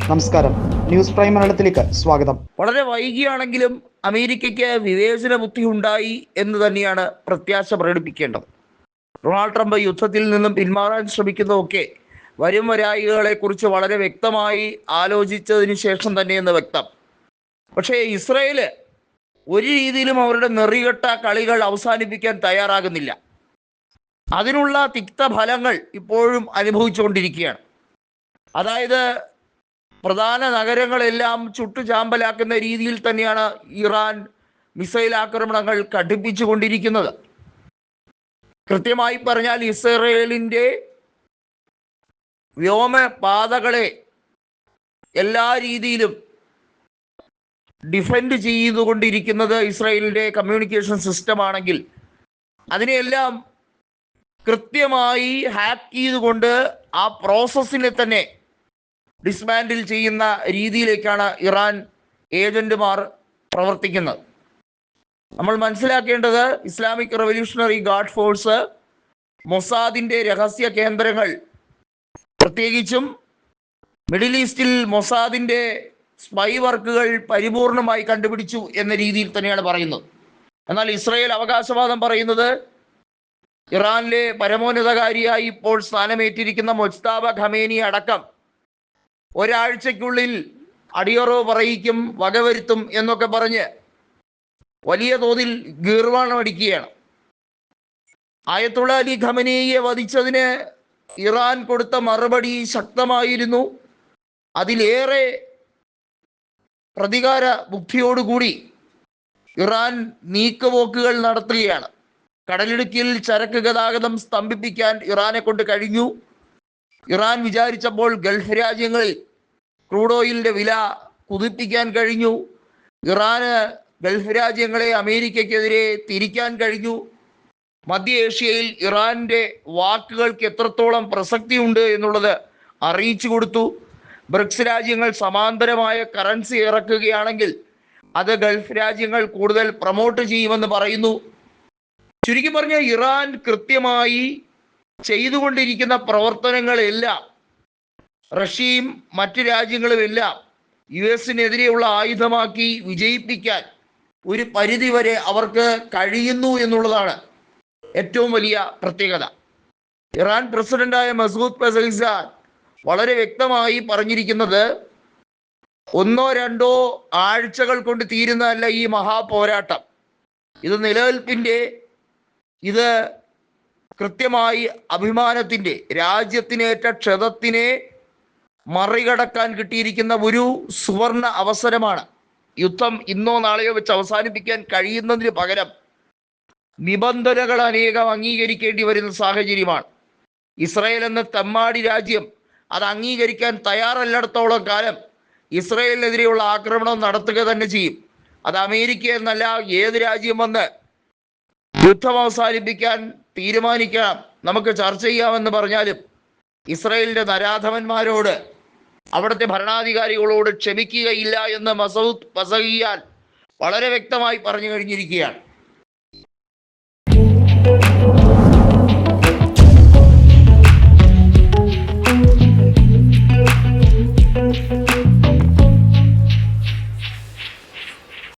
നമസ്കാരം, news prime മലയാളത്തിലേക്ക് സ്വാഗതം. വളരെ വൈകിയാണെങ്കിലും അമേരിക്കയ്ക്ക് വിവേചന ബുദ്ധി ഉണ്ടായി എന്ന് തന്നെയാണ് പ്രത്യാശ പ്രകടിപ്പിക്കേണ്ടത്. ഡൊണാൾഡ് ട്രംപ് യുദ്ധത്തിൽ നിന്നും പിന്മാറാൻ ശ്രമിക്കുന്നതൊക്കെ വരും വരായികളെക്കുറിച്ച് വളരെ വ്യക്തമായി ആലോചിച്ചതിന് ശേഷം തന്നെയെന്ന് വ്യക്തം. പക്ഷേ ഇസ്രയേല് ഒരു രീതിയിലും അവരുടെ നെറികെട്ട കളികൾ അവസാനിപ്പിക്കാൻ തയ്യാറാകുന്നില്ല. അതിനുള്ള തിക്തഫലങ്ങൾ ഇപ്പോഴും അനുഭവിച്ചുകൊണ്ടിരിക്കുകയാണ്. അതായത് പ്രധാന നഗരങ്ങളെല്ലാം ചുട്ടുചാമ്പലാക്കുന്ന രീതിയിൽ തന്നെയാണ് ഇറാൻ മിസൈൽ ആക്രമണങ്ങൾ കടുപ്പിച്ചുകൊണ്ടിരിക്കുന്നത്. കൃത്യമായി പറഞ്ഞാൽ ഇസ്രയേലിൻ്റെ വ്യോമപാതകളെ എല്ലാ രീതിയിലും ഡിഫെൻഡ് ചെയ്തുകൊണ്ടിരിക്കുന്നത് ഇസ്രയേലിൻ്റെ കമ്മ്യൂണിക്കേഷൻ സിസ്റ്റം ആണെങ്കിൽ അതിനെയെല്ലാം കൃത്യമായി ഹാക്ക് ചെയ്തുകൊണ്ട് ആ പ്രോസസ്സിനെ തന്നെ ഡിസ്മാൻഡിൽ ചെയ്യുന്ന രീതിയിലേക്കാണ് ഇറാൻ ഏജന്റുമാർ പ്രവർത്തിക്കുന്നത്. നമ്മൾ മനസ്സിലാക്കേണ്ടത് ഇസ്ലാമിക് റവല്യൂഷണറി ഗാർഡ് ഫോഴ്സ്, മൊസാദിൻ്റെ രഹസ്യ കേന്ദ്രങ്ങൾ, പ്രത്യേകിച്ചും മിഡിൽ ഈസ്റ്റിൽ മൊസാദിൻ്റെ സ്പൈ വർക്കുകൾ പരിപൂർണമായി കണ്ടുപിടിച്ചു എന്ന രീതിയിൽ തന്നെയാണ് പറയുന്നത്. എന്നാൽ ഇസ്രയേൽ അവകാശവാദം പറയുന്നത് ഇറാനിലെ പരമോന്നതകാരിയായി ഇപ്പോൾ സ്ഥാനമേറ്റിരിക്കുന്ന മൊജ്താബ ഖമേനി അടക്കം ഒരാഴ്ചയ്ക്കുള്ളിൽ അടിയറവ് പറയിക്കും, വകവരുത്തും എന്നൊക്കെ പറഞ്ഞ് വലിയ തോതിൽ ഗീർവാണമടിക്കുകയാണ്. ആയത്തുള്ള അലി ഖമനേയിയെ വധിച്ചതിന് ഇറാൻ കൊടുത്ത മറുപടി ശക്തമായിരുന്നു. അതിലേറെ പ്രതികാര ബുദ്ധിയോടുകൂടി ഇറാൻ നീക്കുപോക്കുകൾ നടത്തുകയാണ്. കടലിടുക്കിൽ ചരക്ക് ഗതാഗതം സ്തംഭിപ്പിക്കാൻ ഇറാനെ കൊണ്ട് കഴിഞ്ഞു. ഇറാൻ വിചാരിച്ചപ്പോൾ ഗൾഫ് രാജ്യങ്ങളിൽ ക്രൂഡ് ഓയിലിൻ്റെ വില കുതിപ്പിക്കാൻ കഴിഞ്ഞു. ഇറാന് ഗൾഫ് രാജ്യങ്ങളെ അമേരിക്കയ്ക്കെതിരെ തിരിക്കാൻ കഴിഞ്ഞു. മധ്യ ഏഷ്യയിൽ ഇറാൻ്റെ വാക്കുകൾക്ക് എത്രത്തോളം പ്രസക്തിയുണ്ട് എന്നുള്ളത് അറിയിച്ചു കൊടുത്തു. ബ്രിക്സ് രാജ്യങ്ങൾ സമാന്തരമായ കറൻസി ഇറക്കുകയാണെങ്കിൽ അത് ഗൾഫ് രാജ്യങ്ങൾ കൂടുതൽ പ്രൊമോട്ട് ചെയ്യുമെന്ന് പറയുന്നു. ചുരുക്കി പറഞ്ഞാൽ ഇറാൻ കൃത്യമായി ചെയ്തുകൊണ്ടിരിക്കുന്ന പ്രവർത്തനങ്ങളെല്ലാം റഷ്യയും മറ്റ് രാജ്യങ്ങളുമെല്ലാം US-നെതിരെയുള്ള ആയുധമാക്കി വിജയിപ്പിക്കാൻ ഒരു പരിധിവരെ അവർക്ക് കഴിയുന്നു എന്നുള്ളതാണ് ഏറ്റവും വലിയ പ്രത്യേകത. ഇറാൻ പ്രസിഡന്റായ മസൂദ് പെസഷ്കിയാൻ വളരെ വ്യക്തമായി പറഞ്ഞിരിക്കുന്നത് 1-2 ആഴ്ചകൾ കൊണ്ട് തീരുന്നതല്ല ഈ മഹാപോരാട്ടം. ഇത് നിലനിൽപ്പിൻ്റെ, ഇത് കൃത്യമായി അഭിമാനത്തിൻ്റെ, രാജ്യത്തിനേറ്റ ക്ഷതത്തിനെ മറികടക്കാൻ കിട്ടിയിരിക്കുന്ന ഒരു സുവർണ അവസരമാണ്. യുദ്ധം ഇന്നോ നാളെയോ വെച്ച് അവസാനിപ്പിക്കാൻ കഴിയുന്നതിന് പകരം നിബന്ധനകൾ അനേകം അംഗീകരിക്കേണ്ടി വരുന്ന സാഹചര്യമാണ്. ഇസ്രായേൽ എന്ന തെമ്മാടി രാജ്യം അത് അംഗീകരിക്കാൻ തയ്യാറല്ലിടത്തോളം കാലം ഇസ്രായേലിനെതിരെയുള്ള ആക്രമണം നടത്തുക തന്നെ ചെയ്യും. അത് അമേരിക്ക എന്നല്ല, ഏത് രാജ്യം വന്ന് യുദ്ധം അവസാനിപ്പിക്കാൻ തീരുമാനിക്കാം, നമുക്ക് ചർച്ച ചെയ്യാമെന്ന് പറഞ്ഞാലും ഇസ്രായേലിൻ്റെ നരാധമന്മാരോട്, അവിടുത്തെ ഭരണാധികാരികളോട് ക്ഷമിക്കുകയില്ല എന്ന് മസൂദ് പെസഷ്കിയാൻ വളരെ വ്യക്തമായി പറഞ്ഞു കഴിഞ്ഞിരിക്കുകയാണ്.